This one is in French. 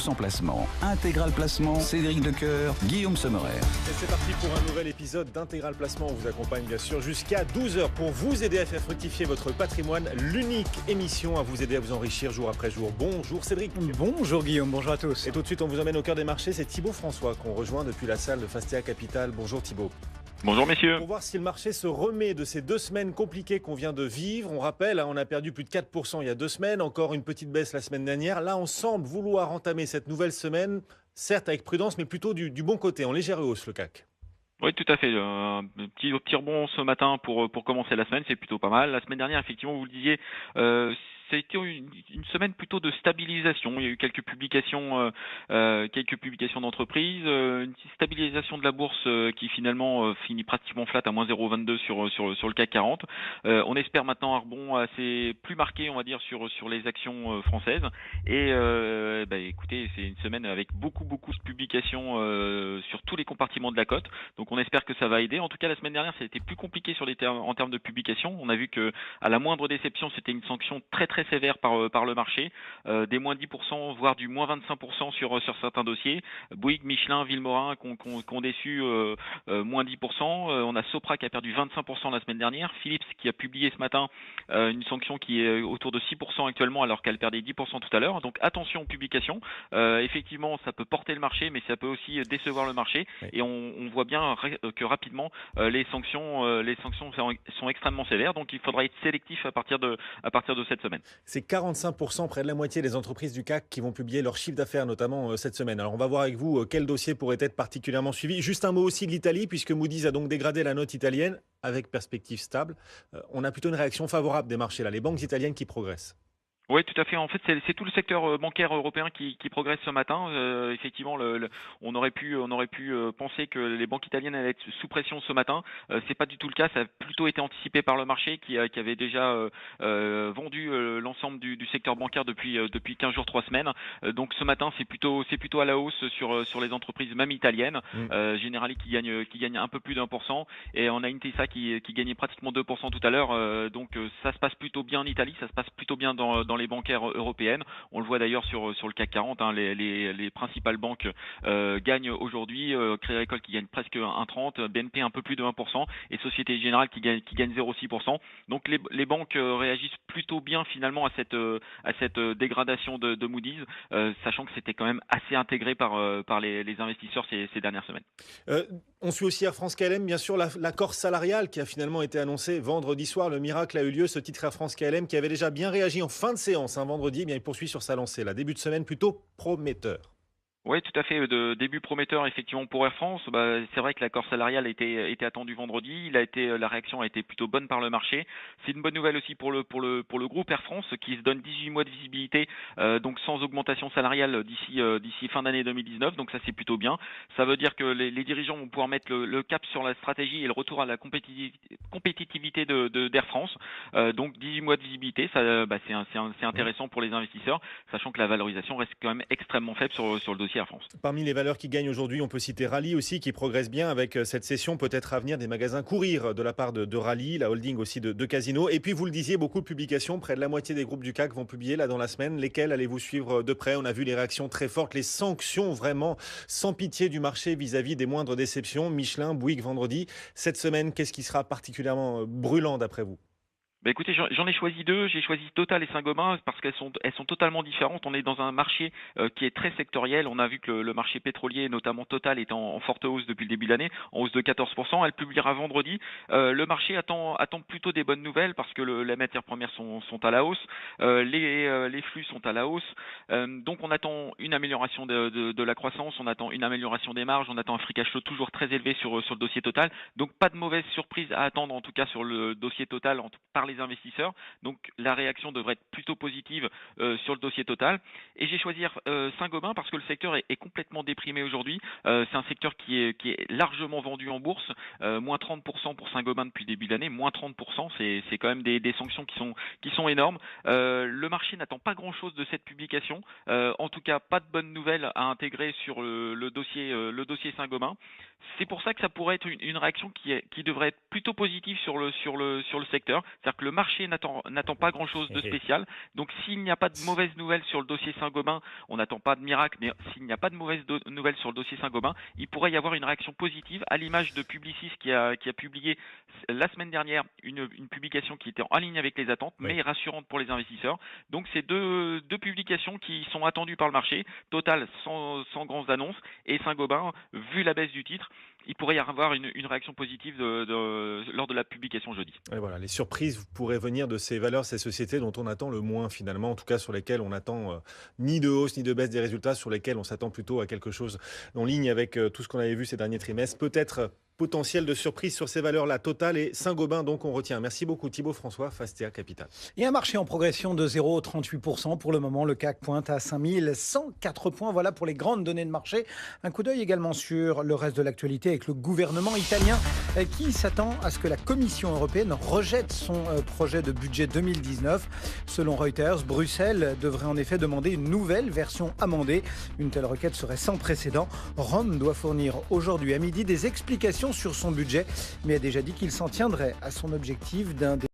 100% placement. Intégral Placement, Cédric Decoeur, Guillaume Sommerer. Et c'est parti pour un nouvel épisode d'Intégral Placement. On vous accompagne bien sûr jusqu'à 12h pour vous aider à faire fructifier votre patrimoine. L'unique émission à vous aider à vous enrichir jour après jour. Bonjour Cédric. Bonjour Guillaume, bonjour à tous. Et tout de suite on vous emmène au cœur des marchés. C'est Thibaut François qu'on rejoint depuis la salle de Fastia Capital. Bonjour Thibaut. Bonjour messieurs. Pour voir si le marché se remet de ces 2 semaines compliquées qu'on vient de vivre. On rappelle, on a perdu plus de 4% il y a 2 semaines, encore une petite baisse la semaine dernière. Là, on semble vouloir entamer cette nouvelle semaine, certes avec prudence, mais plutôt du bon côté, en légère hausse le CAC. Oui, tout à fait. Un petit rebond ce matin pour commencer la semaine, c'est plutôt pas mal. La semaine dernière, effectivement, vous le disiez, ça a été une semaine plutôt de stabilisation. Il y a eu quelques publications d'entreprises, une petite stabilisation de la bourse qui finalement finit pratiquement flat à moins 0,22 sur le CAC 40. On espère maintenant un rebond assez plus marqué, on va dire, sur les actions françaises. Et écoutez, c'est une semaine avec beaucoup de publications sur tous les compartiments de la cote. Donc on espère que ça va aider. En tout cas, la semaine dernière, ça a été plus compliqué en termes de publication. On a vu que à la moindre déception, c'était une sanction très sévère par le marché, des moins 10%, voire du moins 25% sur certains dossiers. Bouygues, Michelin, Villemorin qui ont déçu moins 10%. On a Sopra qui a perdu 25% la semaine dernière. Philips qui a publié ce matin une sanction qui est autour de 6% actuellement alors qu'elle perdait 10% tout à l'heure. Donc attention aux publications. Effectivement, ça peut porter le marché, mais ça peut aussi décevoir le marché. Oui. Et on voit bien que rapidement les sanctions sont extrêmement sévères. Donc il faudra être sélectif à partir de cette semaine. C'est 45%, près de la moitié des entreprises du CAC qui vont publier leur chiffre d'affaires, notamment cette semaine. Alors on va voir avec vous quel dossier pourrait être particulièrement suivi. Juste un mot aussi de l'Italie, puisque Moody's a donc dégradé la note italienne avec perspective stable. On a plutôt une réaction favorable des marchés là, les banques italiennes qui progressent. Oui, tout à fait. En fait, c'est tout le secteur bancaire européen qui progresse ce matin. Effectivement, on aurait pu penser que les banques italiennes allaient être sous pression ce matin. C'est pas du tout le cas. Ça a plutôt été anticipé par le marché qui avait déjà vendu l'ensemble du secteur bancaire depuis 15 jours, 3 semaines. Donc ce matin, c'est plutôt à la hausse sur les entreprises même italiennes. Generali qui gagne un peu plus d'1%, et on a Intesa qui gagnait pratiquement 2% tout à l'heure. Donc ça se passe plutôt bien en Italie, ça se passe plutôt bien dans les bancaires européennes. On le voit d'ailleurs sur le CAC 40, les principales banques gagnent aujourd'hui. Crédit Agricole qui gagne presque 1,30, BNP un peu plus de 1% et Société Générale qui gagne 0,6%. Donc les banques réagissent plutôt bien finalement à cette dégradation de Moody's, sachant que c'était quand même assez intégré par les investisseurs ces dernières semaines. On suit aussi Air France KLM, bien sûr, l'accord salarial qui a finalement été annoncé vendredi soir. Le miracle a eu lieu, ce titre Air France KLM qui avait déjà bien réagi en fin de séance vendredi, eh bien, il poursuit sur sa lancée. Là, début de semaine plutôt prometteur. Oui, tout à fait. De début prometteur effectivement pour Air France. C'est vrai que l'accord salarial était attendu vendredi. La réaction a été plutôt bonne par le marché. C'est une bonne nouvelle aussi pour le groupe Air France qui se donne 18 mois de visibilité, donc sans augmentation salariale d'ici fin d'année 2019. Donc ça c'est plutôt bien. Ça veut dire que les dirigeants vont pouvoir mettre le cap sur la stratégie et le retour à la compétitivité d'Air France. Donc 18 mois de visibilité, ça c'est intéressant pour les investisseurs, sachant que la valorisation reste quand même extrêmement faible sur le dossier Air France. Parmi les valeurs qui gagnent aujourd'hui, on peut citer Rallye aussi, qui progresse bien avec cette cession peut-être à venir des magasins Courir de la part de Rallye, la holding aussi de Casino. Et puis vous le disiez, beaucoup de publications, près de la moitié des groupes du CAC vont publier là dans la semaine. Lesquelles allez-vous suivre de près? On a vu les réactions très fortes, les sanctions vraiment sans pitié du marché vis-à-vis des moindres déceptions. Michelin, Bouygues vendredi. Cette semaine, qu'est-ce qui sera particulièrement brûlant d'après vous? Écoutez, j'en ai choisi 2. J'ai choisi Total et Saint-Gobain parce qu'elles sont totalement différentes. On est dans un marché qui est très sectoriel. On a vu que le marché pétrolier, notamment Total, est en forte hausse depuis le début de l'année, en hausse de 14%. Elle publiera vendredi. Le marché attend plutôt des bonnes nouvelles parce que les matières premières sont à la hausse. Les flux sont à la hausse. Donc on attend une amélioration de la croissance. On attend une amélioration des marges. On attend un free cash flow toujours très élevé sur le dossier Total. Donc pas de mauvaise surprise à attendre en tout cas sur le dossier Total par les investisseurs. Donc la réaction devrait être plutôt positive sur le dossier Total. Et j'ai choisi Saint-Gobain parce que le secteur est complètement déprimé aujourd'hui. C'est un secteur qui est largement vendu en bourse, moins 30% pour Saint-Gobain depuis le début de l'année, moins 30%, c'est quand même des sanctions qui sont énormes. Le marché n'attend pas grand-chose de cette publication. En tout cas, pas de bonnes nouvelles à intégrer sur le dossier Saint-Gobain. C'est pour ça que ça pourrait être une réaction qui devrait être plutôt positive sur le secteur. C'est-à-dire que le marché n'attend pas grand-chose de spécial. Donc s'il n'y a pas de mauvaises nouvelles sur le dossier Saint-Gobain, on n'attend pas de miracle, mais s'il n'y a pas de mauvaises nouvelles sur le dossier Saint-Gobain, il pourrait y avoir une réaction positive à l'image de Publicis qui a publié la semaine dernière une publication qui était en ligne avec les attentes, mais rassurante pour les investisseurs. Donc c'est deux publications qui sont attendues par le marché. Total sans grandes annonces, et Saint-Gobain, vu la baisse du titre, il pourrait y avoir une réaction positive lors de la publication jeudi. Et voilà, les surprises pourraient venir de ces valeurs, ces sociétés dont on attend le moins finalement, en tout cas sur lesquelles on attend ni de hausse ni de baisse des résultats, sur lesquels on s'attend plutôt à quelque chose en ligne avec tout ce qu'on avait vu ces derniers trimestres. Peut-être potentiel de surprise sur ces valeurs-là, Total et Saint-Gobain, donc on retient. Merci beaucoup Thibaut François, Fastea Capital. Et un marché en progression de 0,38%. Pour le moment, le CAC pointe à 5104 points. Voilà pour les grandes données de marché. Un coup d'œil également sur le reste de l'actualité avec le gouvernement italien qui s'attend à ce que la Commission européenne rejette son projet de budget 2019. Selon Reuters, Bruxelles devrait en effet demander une nouvelle version amendée. Une telle requête serait sans précédent. Rome doit fournir aujourd'hui à midi des explications sur son budget, mais a déjà dit qu'il s'en tiendrait à son objectif d'un